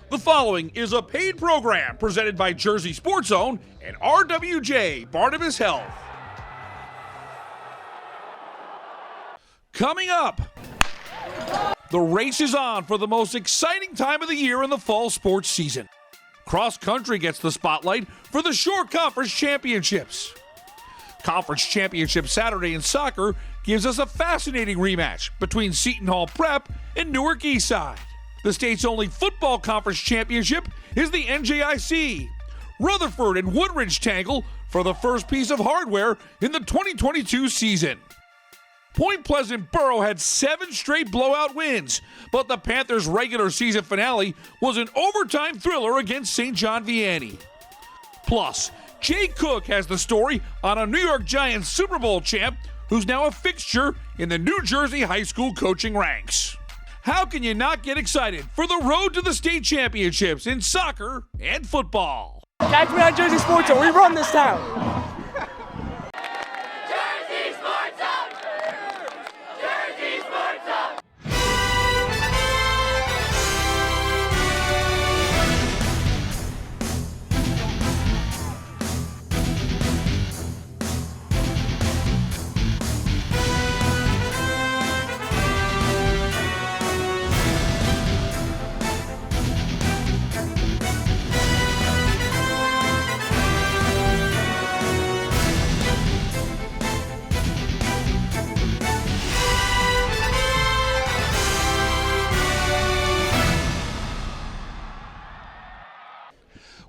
The following is a paid program presented by Jersey Sports Zone and RWJ Barnabas Health. Coming up, the race is on for the most exciting time of the year in the fall sports season. Cross country gets the spotlight for the Shore Conference Championships. Conference Championship Saturday in soccer gives us a fascinating rematch between Seton Hall Prep and Newark Eastside. The state's only football conference championship is the NJIC. Rutherford and Woodridge tangle for the first piece of hardware in the 2022 season. Point Pleasant Borough had 7 straight blowout wins, but the Panthers' regular season finale was an overtime thriller against St. John Vianney. Plus, Jay Cook has the story on a New York Giants Super Bowl champ who's now a fixture in the New Jersey high school coaching ranks. How can you not get excited for the road to the state championships in soccer and football? Catch me on Jersey Sports Zone. We run this town. Jersey Sports Zone! Jersey Sports Zone!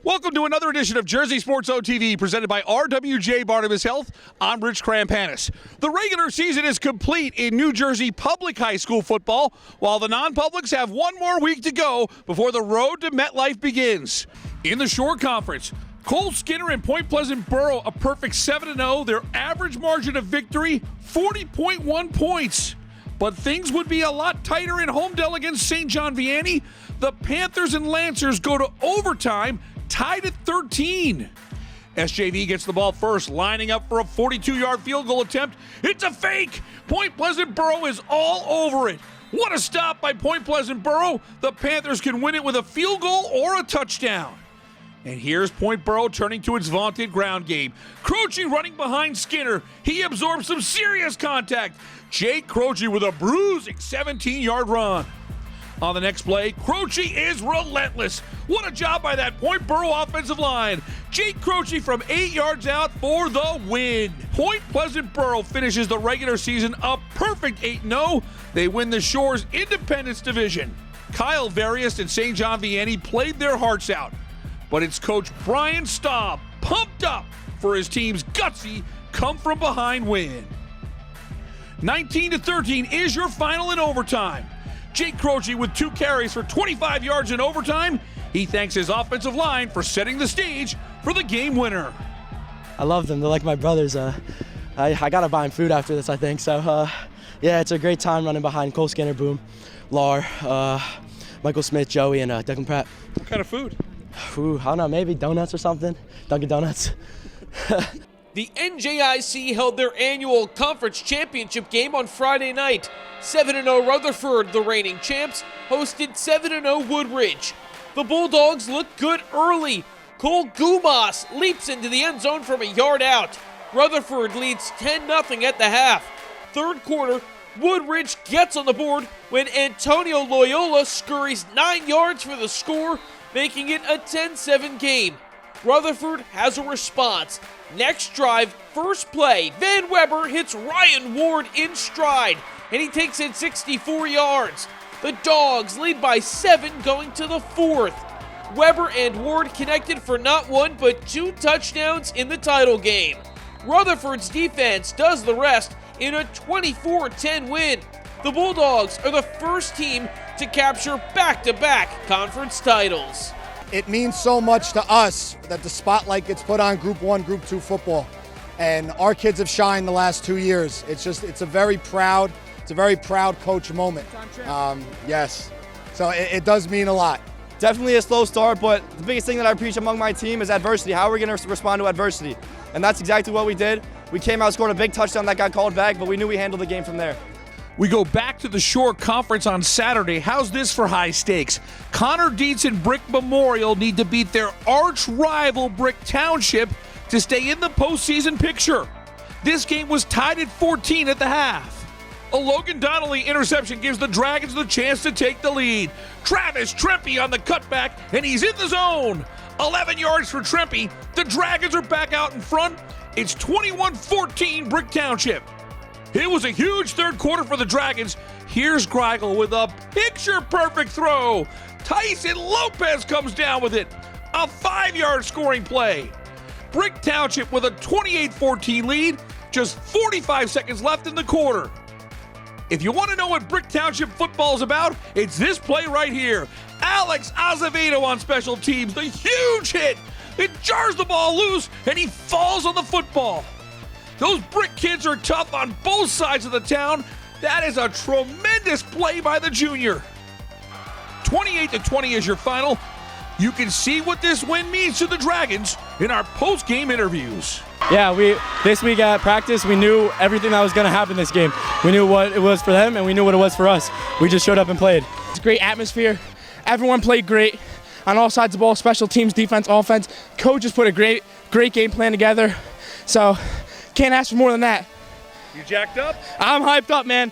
Welcome to another edition of Jersey Sports Zone TV presented by RWJ Barnabas Health. I'm Rich Krampanis. The regular season is complete in New Jersey public high school football, while the non-publics have one more week to go before the road to MetLife begins. In the Shore Conference, Cole Skinner and Point Pleasant Borough a perfect 7-0, their average margin of victory 40.1 points. But things would be a lot tighter in Homedale against St. John Vianney. The Panthers and Lancers go to overtime, tied at 13. SJV gets the ball first, lining up for a 42-yard field goal attempt. It's a fake. Point Pleasant Borough is all over it. What a stop by Point Pleasant Borough. The Panthers can win it with a field goal or a touchdown. And here's Point Borough turning to its vaunted ground game. Croce running behind Skinner. He absorbs some serious contact. Jake Croce with a bruising 17-yard run. On the next play, Croce is relentless. What a job by that Point Borough offensive line. Jake Croce from 8 yards out for the win. Point Pleasant Borough finishes the regular season a perfect 8-0. They win the Shore's Independence Division. Kyle Variest and St. John Vianney played their hearts out, but it's Coach Brian Staub pumped up for his team's gutsy come-from-behind win. 19-13 is your final in overtime. Jake Croce with 2 carries for 25 yards in overtime. He thanks his offensive line for setting the stage for the game winner. I love them. They're like my brothers. I got to buy them food after this, I think. So, yeah, it's a great time running behind Cole Skinner, Boom, Lar, Michael Smith, Joey, and Declan Pratt. What kind of food? Ooh, I don't know, maybe donuts or something. Dunkin' Donuts. The NJIC held their annual conference championship game on Friday night. 7-0 Rutherford, the reigning champs, hosted 7-0 Woodridge. The Bulldogs looked good early. Cole Gumas leaps into the end zone from a yard out. Rutherford leads 10-0 at the half. Third quarter, Woodridge gets on the board when Antonio Loyola scurries 9 yards for the score, making it a 10-7 game. Rutherford has a response. Next drive, first play, Van Weber hits Ryan Ward in stride, and he takes it 64 yards. The Dogs lead by 7 going to the fourth. Weber and Ward connected for not 1 but 2 touchdowns in the title game. Rutherford's defense does the rest in a 24-10 win. The Bulldogs are the first team to capture back-to-back conference titles. It means so much to us that the spotlight gets put on Group 1, Group 2 football. And our kids have shined the last 2 years. It's a very proud coach moment. Yes. So it does mean a lot. Definitely a slow start, but the biggest thing that I preach among my team is adversity. How are we going to respond to adversity? And that's exactly what we did. We came out, scored a big touchdown that got called back, but we knew we handled the game from there. We go back to the Shore Conference on Saturday. How's this for high stakes? Connor Dietz and Brick Memorial need to beat their arch rival Brick Township to stay in the postseason picture. This game was tied at 14 at the half. A Logan Donnelly interception gives the Dragons the chance to take the lead. Travis Trempe on the cutback, and he's in the zone. 11 yards for Trempe. The Dragons are back out in front. It's 21-14 Brick Township. It was a huge third quarter for the Dragons. Here's Greigel with a picture-perfect throw. Tyson Lopez comes down with it. A 5-yard scoring play. Brick Township with a 28-14 lead. Just 45 seconds left in the quarter. If you want to know what Brick Township football is about, it's this play right here. Alex Azevedo on special teams. The huge hit. It jars the ball loose, and he falls on the football. Those Brick kids are tough on both sides of the town. That is a tremendous play by the junior. 28-20 is your final. You can see what this win means to the Dragons in our post-game interviews. Yeah, this week at practice, we knew everything that was going to happen this game. We knew what it was for them, and we knew what it was for us. We just showed up and played. It's a great atmosphere. Everyone played great on all sides of the ball, special teams, defense, offense. Coaches put a great game plan together. So can't ask for more than that. You jacked up? I'm hyped up, man.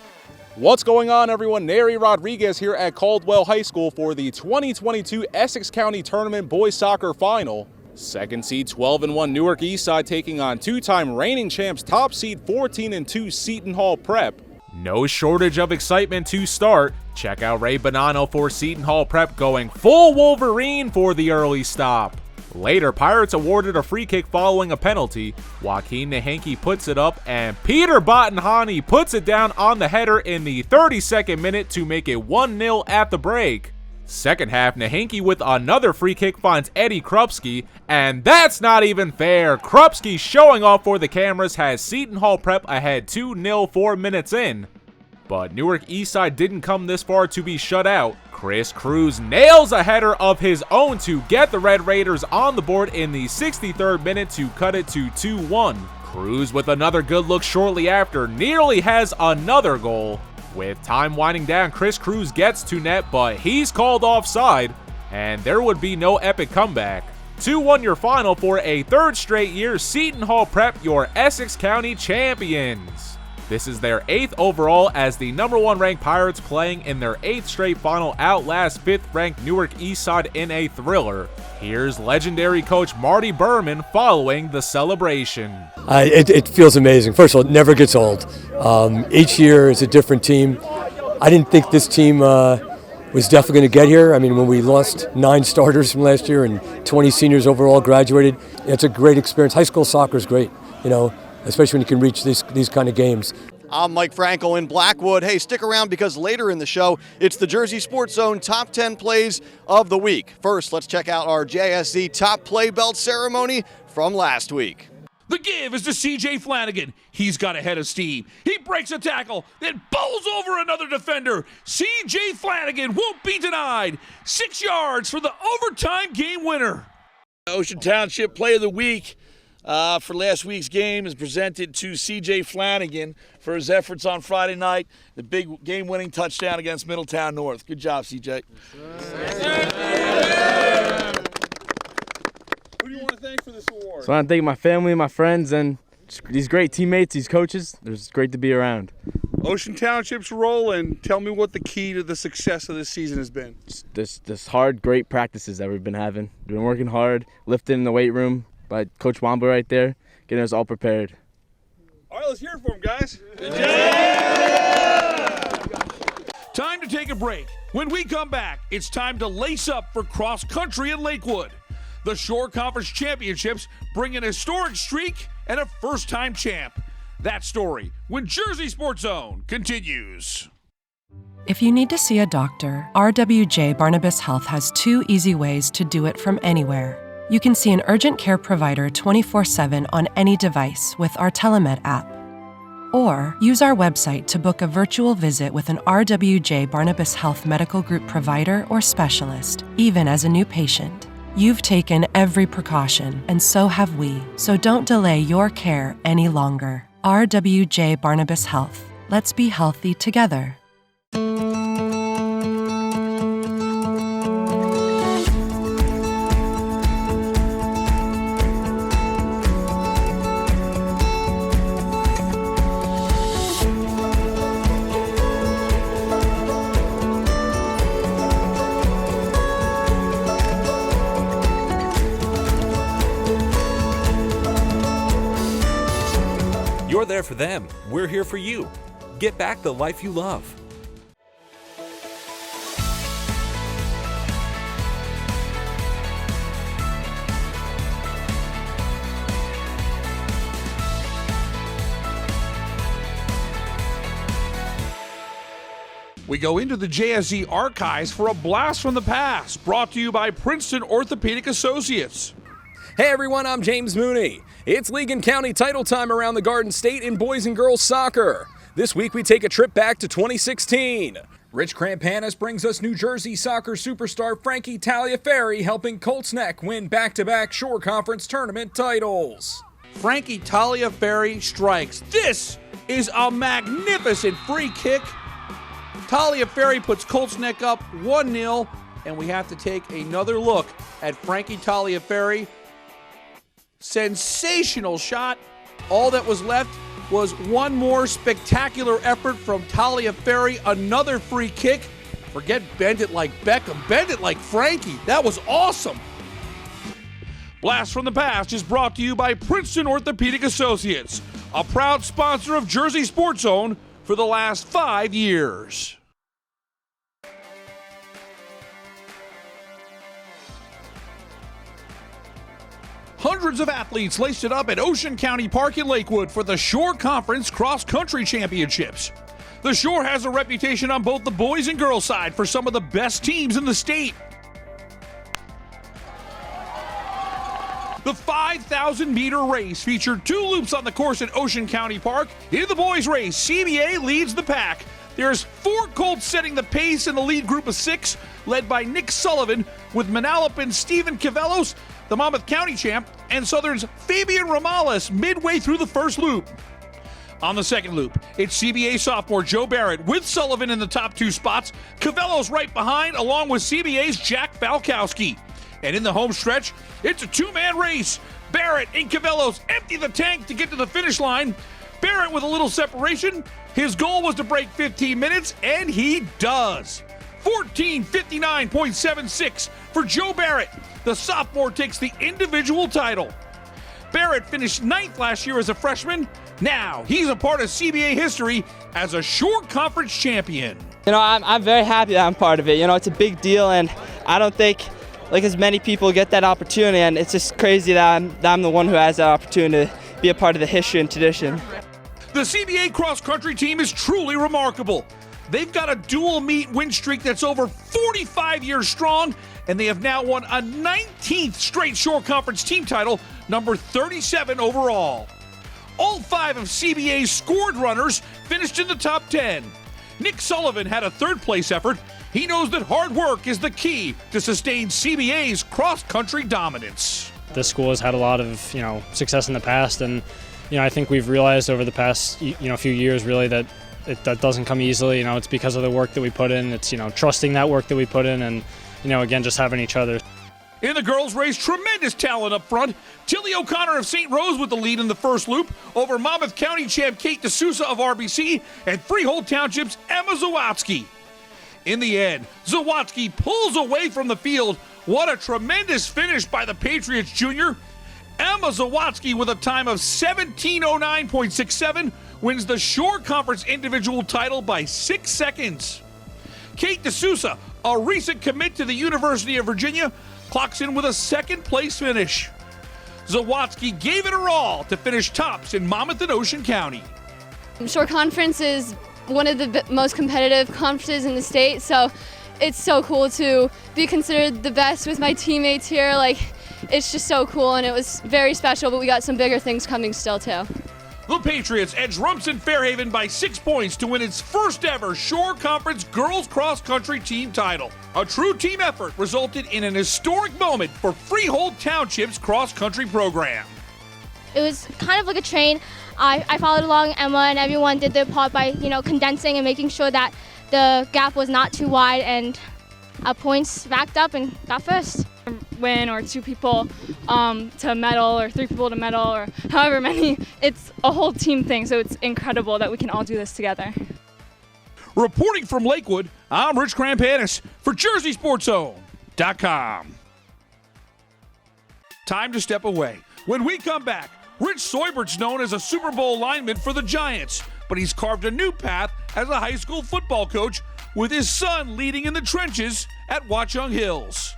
What's going on, everyone? Neri Rodriguez here at Caldwell High School for the 2022 Essex County Tournament Boys Soccer Final. Second seed 12-1 Newark Eastside taking on two-time reigning champs top seed 14-2 Seton Hall Prep. No shortage of excitement to start. Check out Ray Bonanno for Seton Hall Prep going full Wolverine for the early stop. Later, Pirates awarded a free kick following a penalty. Joaquin Nahanke puts it up, and Peter Bottenhani puts it down on the header in the 32nd minute to make it 1-0 at the break. Second half, Nahanke with another free kick finds Eddie Krupski, and that's not even fair. Krupski showing off for the cameras has Seton Hall Prep ahead 2-0 4 minutes in. But Newark Eastside didn't come this far to be shut out. Chris Cruz nails a header of his own to get the Red Raiders on the board in the 63rd minute to cut it to 2-1. Cruz with another good look shortly after nearly has another goal. With time winding down, Chris Cruz gets to net, but he's called offside, and there would be no epic comeback. 2-1 your final for a third straight year. Seton Hall Prep, your Essex County champions. This is their 8th overall as the #1 ranked Pirates playing in their 8th straight final outlast 5th ranked Newark Eastside in a thriller. Here's legendary coach Marty Berman following the celebration. It feels amazing. First of all, it never gets old. Each year is a different team. I didn't think this team was definitely going to get here. I mean, when we lost 9 starters from last year and 20 seniors overall graduated, it's a great experience. High school soccer is great, especially when you can reach these kind of games. I'm Mike Franco in Blackwood. Hey, stick around because later in the show, it's the Jersey Sports Zone Top 10 Plays of the Week. First, let's check out our JSZ Top Play Belt ceremony from last week. The give is to C.J. Flanagan. He's got a head of steam. He breaks a tackle, then bowls over another defender. C.J. Flanagan won't be denied. 6 yards for the overtime game winner. Ocean Township Play of the Week for last week's game is presented to C.J. Flanagan for his efforts on Friday night. The big game-winning touchdown against Middletown North. Good job, C.J. Who do you want to thank for this award? So I want to thank my family, my friends, and these great teammates, these coaches. It's great to be around. Ocean Township's role, and tell me what the key to the success of this season has been. This hard, great practices that we've been having. We've been working hard, lifting in the weight room by Coach Wamba right there, getting us all prepared. All right, let's hear it for him, guys. Time to take a break. When we come back, it's time to lace up for cross country in Lakewood. The Shore Conference Championships bring an historic streak and a first-time champ. That story when Jersey Sports Zone continues. If you need to see a doctor, RWJ Barnabas Health has 2 easy ways to do it from anywhere. You can see an urgent care provider 24/7 on any device with our Telemed app. Or use our website to book a virtual visit with an RWJ Barnabas Health Medical Group provider or specialist, even as a new patient. You've taken every precaution, and so have we. So don't delay your care any longer. RWJ Barnabas Health. Let's be healthy together. You're there for them. We're here for you. Get back the life you love. We go into the JSZ archives for a blast from the past, brought to you by Princeton Orthopedic Associates. Hey everyone, I'm James Mooney. It's league and county title time around the Garden State in boys and girls soccer. This week we take a trip back to 2016. Rich Krampanis brings us New Jersey soccer superstar Frankie Taliaferri helping Colts Neck win back-to-back Shore Conference tournament titles. Frankie Taliaferri strikes. This is a magnificent free kick. Taliaferri puts Colts Neck up 1-0, and we have to take another look at Frankie Taliaferri. Sensational shot. All that was left was one more spectacular effort from Taliaferri. Another free kick. Forget bend it like Beckham. Bend it like Frankie. That was awesome. Blast from the Past is brought to you by Princeton Orthopedic Associates, a proud sponsor of Jersey Sports Zone for the last 5 years. Hundreds of athletes laced it up at Ocean County Park in Lakewood for the Shore Conference Cross Country Championships. The Shore has a reputation on both the boys and girls side for some of the best teams in the state. The 5,000-meter race featured 2 loops on the course at Ocean County Park. In the boys' race, CBA leads the pack. There's 4 Colts setting the pace in the lead group of 6, led by Nick Sullivan, with Manalapan and Stephen Cavellos, the Monmouth County champ, and Southern's Fabian Romales midway through the first loop. On the second loop, it's CBA sophomore Joe Barrett with Sullivan in the top 2 spots, Cavellos right behind, along with CBA's Jack Falkowski. And in the home stretch, it's a 2-man race. Barrett and Cavellos empty the tank to get to the finish line. Barrett with a little separation. His goal was to break 15 minutes, and he does. 14:59.76 for Joe Barrett. The sophomore takes the individual title. Barrett finished 9th last year as a freshman. Now he's a part of CBA history as a Shore Conference champion. You know, I'm very happy that I'm part of it. You know, it's a big deal, and I don't think as many people get that opportunity, and it's just crazy that I'm the one who has that opportunity to be a part of the history and tradition. The CBA cross-country team is truly remarkable. They've got a dual meet win streak that's over 45 years strong, and they have now won a 19th straight Shore Conference team title, number 37 overall. All 5 of CBA's scored runners finished in the top 10. Nick Sullivan had a 3rd-place effort. He knows that hard work is the key to sustain CBA's cross-country dominance. This school has had a lot of, success in the past, and, I think we've realized over the past, few years really that that doesn't come easily. It's because of the work that we put in. It's, trusting that work that we put in and, again, just having each other. In the girls' race, tremendous talent up front. Tilly O'Connor of St. Rose with the lead in the first loop over Monmouth County champ Kate D'Souza of RBC and Freehold Township's Emma Zawatsky. In the end, Zawatsky pulls away from the field. What a tremendous finish by the Patriots junior. Emma Zawatsky with a time of 17:09.67 wins the Shore Conference individual title by 6 seconds. Kate D'Souza, a recent commit to the University of Virginia, clocks in with a 2nd-place finish. Zawatsky gave it her all to finish tops in Monmouth and Ocean County. Shore Conference is one of the most competitive conferences in the state, so it's so cool to be considered the best with my teammates here. It's just so cool, and it was very special, but we got some bigger things coming still, too. The Patriots edged Rumson Fairhaven by 6 points to win its first ever Shore Conference girls cross-country team title. A true team effort resulted in an historic moment for Freehold Township's cross-country program. It was kind of like a train. I followed along Emma, and everyone did their part by, condensing and making sure that the gap was not too wide, and points backed up and got first. Win or 2 people to medal or 3 people to medal or however many. It's a whole team thing, so it's incredible that we can all do this together. Reporting from Lakewood, I'm Rich Krampanis for JerseySportsZone.com. Time to step away. When we come back, Rich Soybert's known as a Super Bowl lineman for the Giants, but he's carved a new path as a high school football coach with his son leading in the trenches at Watchung Hills.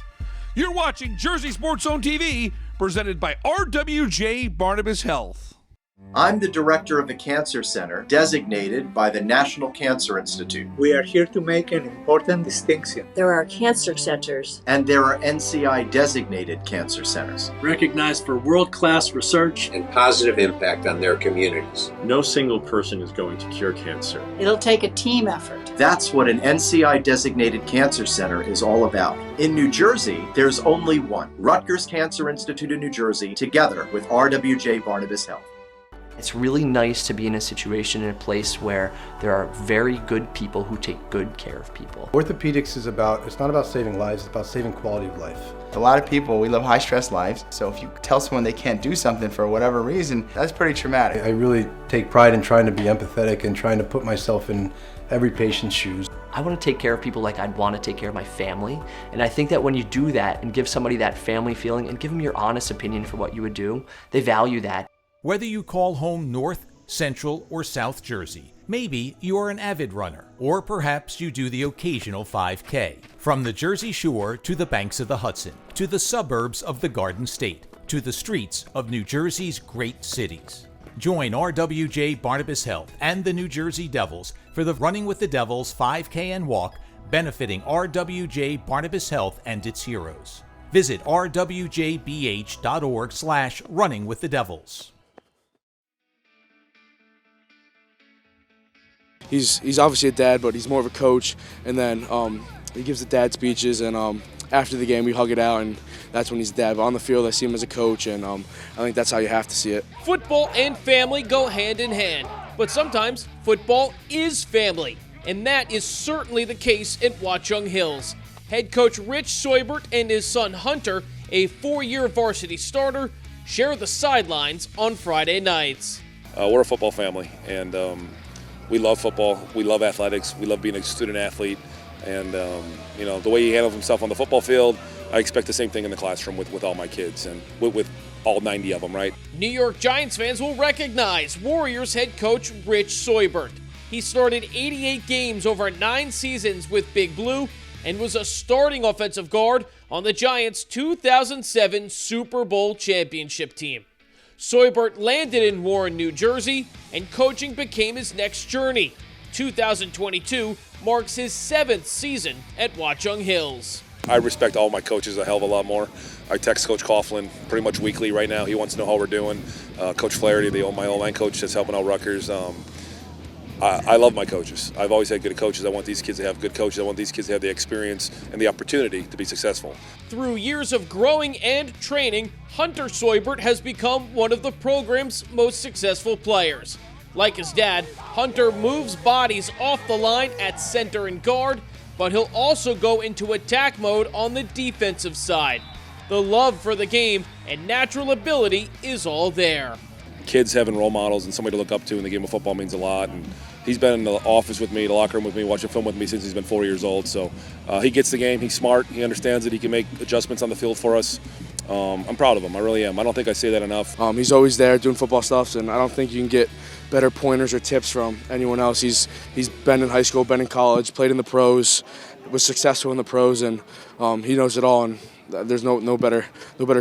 You're watching Jersey Sports Zone TV, presented by RWJ Barnabas Health. I'm the director of the Cancer Center, designated by the National Cancer Institute. We are here to make an important distinction. There are cancer centers. And there are NCI-designated cancer centers. Recognized for world-class research and positive impact on their communities. No single person is going to cure cancer. It'll take a team effort. That's what an NCI-designated cancer center is all about. In New Jersey, there's only one. Rutgers Cancer Institute in New Jersey, together with RWJ Barnabas Health. It's really nice to be in a situation in a place where there are very good people who take good care of people. Orthopedics is it's not about saving lives, it's about saving quality of life. A lot of people, we live high stress lives, so if you tell someone they can't do something for whatever reason, that's pretty traumatic. I really take pride in trying to be empathetic and trying to put myself in every patient's shoes. I want to take care of people like I'd want to take care of my family, and I think that when you do that and give somebody that family feeling and give them your honest opinion for what you would do, they value that. Whether you call home North, Central, or South Jersey, maybe you're an avid runner, or perhaps you do the occasional 5K. From the Jersey Shore to the banks of the Hudson, to the suburbs of the Garden State, to the streets of New Jersey's great cities. Join RWJ Barnabas Health and the New Jersey Devils for the Running with the Devils 5K and Walk, benefiting RWJ Barnabas Health and its heroes. Visit rwjbh.org/runningwithdedevils. He's obviously a dad, but he's more of a coach. And then he gives the dad speeches, and after the game we hug it out, and that's when he's a dad. But on the field, I see him as a coach, and I think that's how you have to see it. Football and family go hand in hand, but sometimes football is family, and that is certainly the case at Watchung Hills. Head coach Rich Soybert and his son Hunter, a 4-year varsity starter, share the sidelines on Friday nights. We're a football family, and we love football. We love athletics. We love being a student athlete. And, the way he handles himself on the football field, I expect the same thing in the classroom with all my kids and with all 90 of them, right? New York Giants fans will recognize Warriors head coach Rich Soybert. He started 88 games over 9 seasons with Big Blue and was a starting offensive guard on the Giants' 2007 Super Bowl championship team. Soybert landed in Warren, New Jersey, and coaching became his next journey. 2022 marks his 7th season at Watchung Hills. I respect all my coaches a hell of a lot more. I text Coach Coughlin pretty much weekly right now. He wants to know how we're doing. Coach Flaherty, my O-line coach that's helping out Rutgers. I love my coaches. I've always had good coaches. I want these kids to have good coaches. I want these kids to have the experience and the opportunity to be successful. Through years of growing and training, Hunter Soybert has become one of the program's most successful players. Like his dad, Hunter moves bodies off the line at center and guard, but he'll also go into attack mode on the defensive side. The love for the game and natural ability is all there. Kids having role models and somebody to look up to in the game of football means a lot. And he's been in the office with me, the locker room with me, watching film with me since he's been 4 years old. So he gets the game. He's smart. He understands it. He can make adjustments on the field for us. I'm proud of him. I really am. I don't think I say that enough. He's always there doing football stuff, and I don't think you can get better pointers or tips from anyone else. He's been in high school, been in college, played in the pros, was successful in the pros, and he knows it all. And there's no better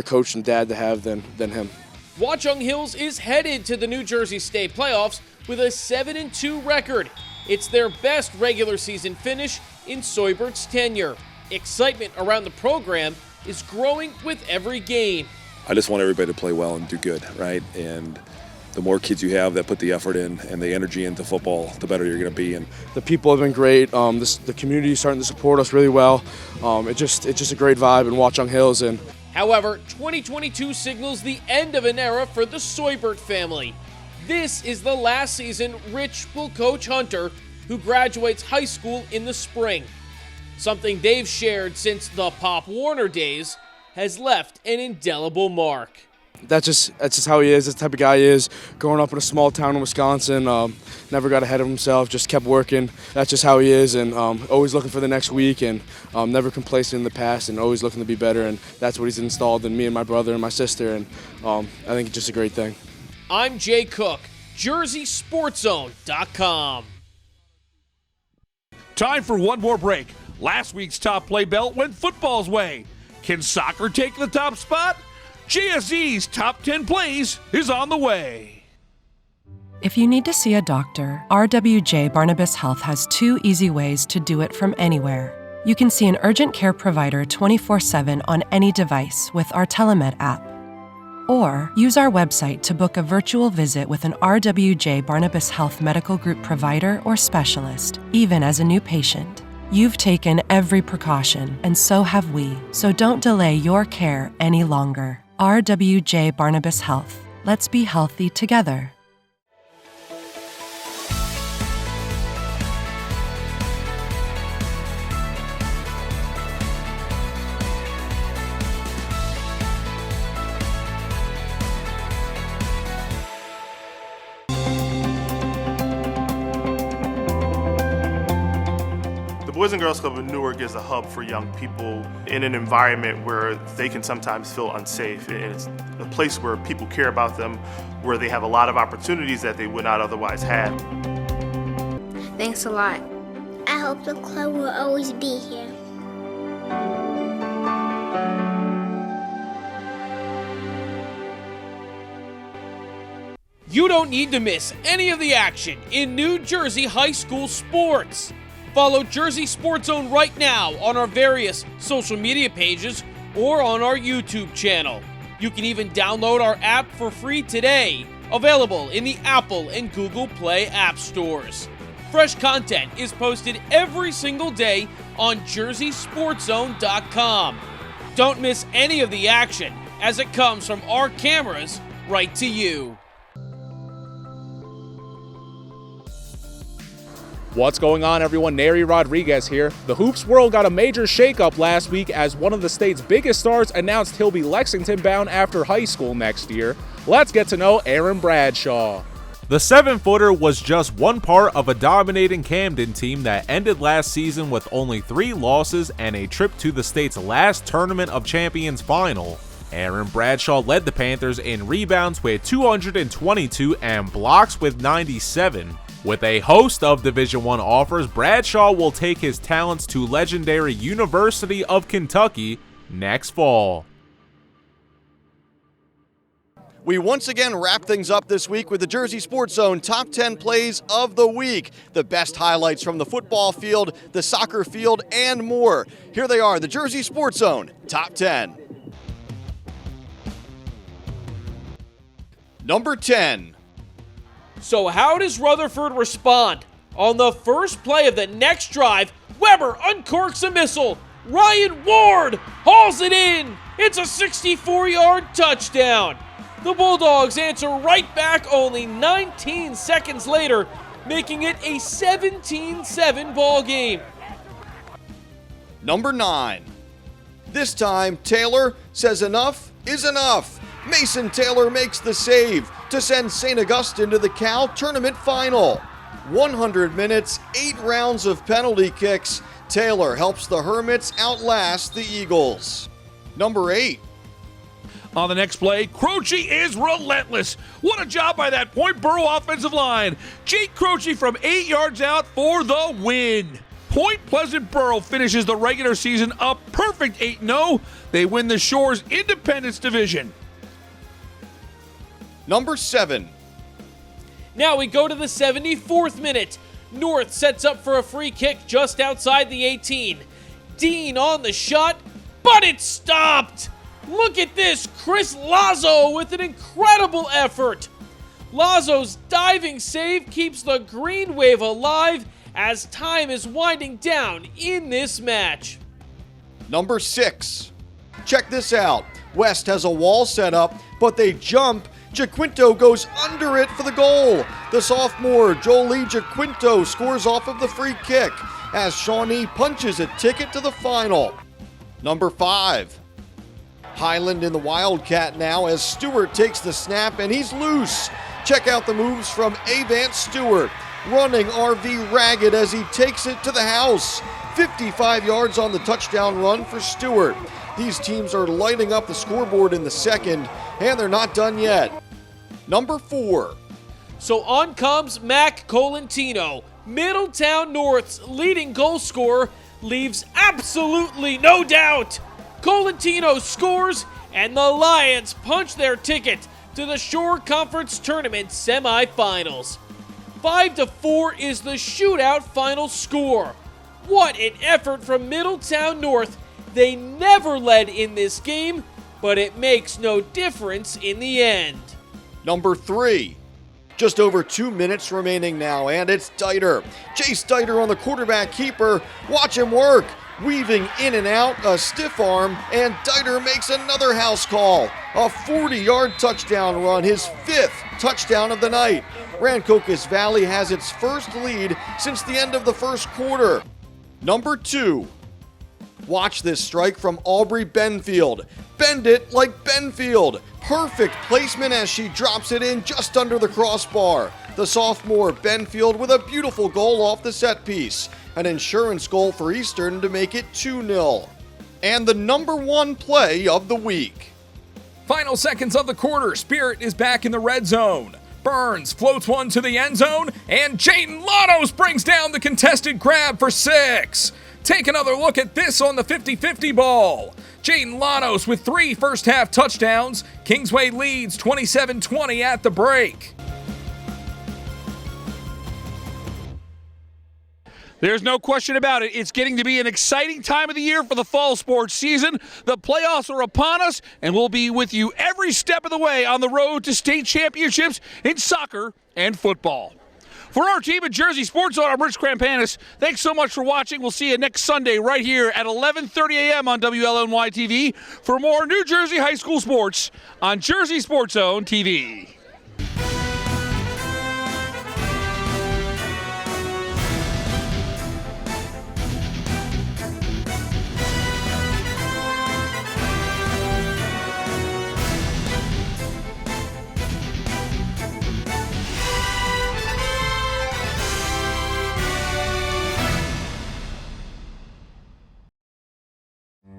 coach and dad to have than him. Watchung Hills is headed to the New Jersey State playoffs with a 7-2 record. It's their best regular season finish in Soybert's tenure. Excitement around the program is growing with every game. I just want everybody to play well and do good, right? And the more kids you have that put the effort in and the energy into football, the better you're going to be. And the people have been great. The community is starting to support us really well. It's just a great vibe in Watchung Hills, and However, 2022 signals the end of an era for the Soybert family. This is the last season Rich will coach Hunter, who graduates high school in the spring. Something they've shared since the Pop Warner days has left an indelible mark. That's just how he is. That's the type of guy he is. Growing up in a small town in Wisconsin, never got ahead of himself, just kept working. That's just how he is, and always looking for the next week, and never complacent in the past, and always looking to be better. And that's what he's installed in me and my brother and my sister, and I think it's just a great thing. I'm Jay Cook, JerseySportsZone.com. Time for one more break. Last week's top play belt went football's way. Can soccer take the top spot? JSE's Top 10 Plays is on the way. If you need to see a doctor, RWJ Barnabas Health has 2 easy ways to do it from anywhere. You can see an urgent care provider 24/7 on any device with our Telemed app. Or use our website to book a virtual visit with an RWJ Barnabas Health Medical Group provider or specialist, even as a new patient. You've taken every precaution, and so have we, so don't delay your care any longer. RWJ Barnabas Health. Let's be healthy together. The Boys and Girls Club of Newark is a hub for young people in an environment where they can sometimes feel unsafe. And it's a place where people care about them, where they have a lot of opportunities that they would not otherwise have. Thanks a lot. I hope the club will always be here. You don't need to miss any of the action in New Jersey high school sports. Follow Jersey Sports Zone right now on our various social media pages or on our YouTube channel. You can even download our app for free today, available in the Apple and Google Play app stores. Fresh content is posted every single day on JerseySportsZone.com. Don't miss any of the action as it comes from our cameras right to you. What's going on, everyone? Neri Rodriguez here. The Hoops world got a major shakeup last week as one of the state's biggest stars announced he'll be Lexington-bound after high school next year. Let's get to know Aaron Bradshaw. The 7-footer was just one part of a dominating Camden team that ended last season with only 3 losses and a trip to the state's last Tournament of Champions final. Aaron Bradshaw led the Panthers in rebounds with 222 and blocks with 97. With a host of Division I offers, Bradshaw will take his talents to legendary University of Kentucky next fall. We once again wrap things up this week with the Jersey Sports Zone Top 10 Plays of the Week. The best highlights from the football field, the soccer field, and more. Here they are, the Jersey Sports Zone Top 10. Number 10. So how does Rutherford respond? On the first play of the next drive, Weber uncorks a missile. Ryan Ward hauls it in. It's a 64-yard touchdown. The Bulldogs answer right back only 19 seconds later, making it a 17-7 ball game. Number 9. This time, Taylor says enough is enough. Mason Taylor makes the save to send St. Augustine to the Cal Tournament Final. 100 minutes, 8 rounds of penalty kicks. Taylor helps the Hermits outlast the Eagles. Number 8. On the next play, Croce is relentless. What a job by that Point Borough offensive line. Jake Croce from 8 yards out for the win. Point Pleasant Borough finishes the regular season a perfect 8-0. They win the Shore's Independence Division. Number 7. Now we go to the 74th minute. North sets up for a free kick just outside the 18. Dean on the shot, but it's stopped. Look at this, Chris Lazo with an incredible effort. Lazo's diving save keeps the Green Wave alive as time is winding down in this match. Number 6. Check this out. West has a wall set up, but they jump. Jaquinto goes under it for the goal. The sophomore, Jolie Jaquinto, scores off of the free kick as Shawnee punches a ticket to the final. Number 5. Highland in the Wildcat now as Stewart takes the snap and he's loose. Check out the moves from Avance Stewart, running RV ragged as he takes it to the house. 55 yards on the touchdown run for Stewart. These teams are lighting up the scoreboard in the second, and they're not done yet. Number 4. So on comes Mac Colantino. Middletown North's leading goal scorer leaves absolutely no doubt. Colantino scores, and the Lions punch their ticket to the Shore Conference Tournament semifinals. 5-4 is the shootout final score. What an effort from Middletown North. They never led in this game, but it makes no difference in the end. Number 3. Just over 2 minutes remaining now, and it's Dieter. Chase Dieter on the quarterback keeper. Watch him work. Weaving in and out, a stiff arm, and Dieter makes another house call. A 40-yard touchdown run, his 5th touchdown of the night. Rancocas Valley has its first lead since the end of the first quarter. Number 2. Watch this strike from Aubrey Benfield. Bend it like Benfield. Perfect placement as she drops it in just under the crossbar. The sophomore Benfield with a beautiful goal off the set piece. An insurance goal for Eastern to make it 2-0. And the number 1 play of the week. Final seconds of the quarter. Spirit is back in the red zone. Burns floats one to the end zone, and Jayden Lanos brings down the contested grab for 6. Take another look at this on the 50-50 ball. Jayden Lanos with 3 first-half touchdowns. Kingsway leads 27-20 at the break. There's no question about it. It's getting to be an exciting time of the year for the fall sports season. The playoffs are upon us, and we'll be with you every step of the way on the road to state championships in soccer and football. For our team at Jersey Sports Zone, I'm Rich Krampanis. Thanks so much for watching. We'll see you next Sunday right here at 11:30 a.m. on WLNY TV for more New Jersey high school sports on Jersey Sports Zone TV.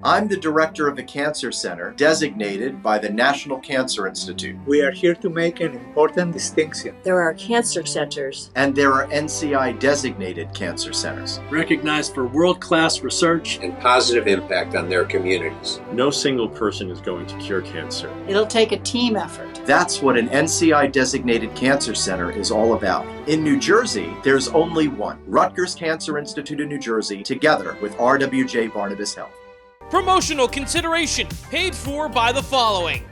I'm the director of the Cancer Center, designated by the National Cancer Institute. We are here to make an important distinction. There are cancer centers. And there are NCI-designated cancer centers. Recognized for world-class research and positive impact on their communities. No single person is going to cure cancer. It'll take a team effort. That's what an NCI-designated cancer center is all about. In New Jersey, there's only one. Rutgers Cancer Institute in New Jersey, together with RWJ Barnabas Health. Promotional consideration paid for by the following.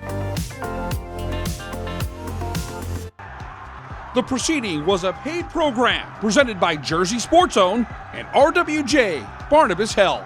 The proceeding was a paid program presented by Jersey Sports Zone and RWJ Barnabas Health.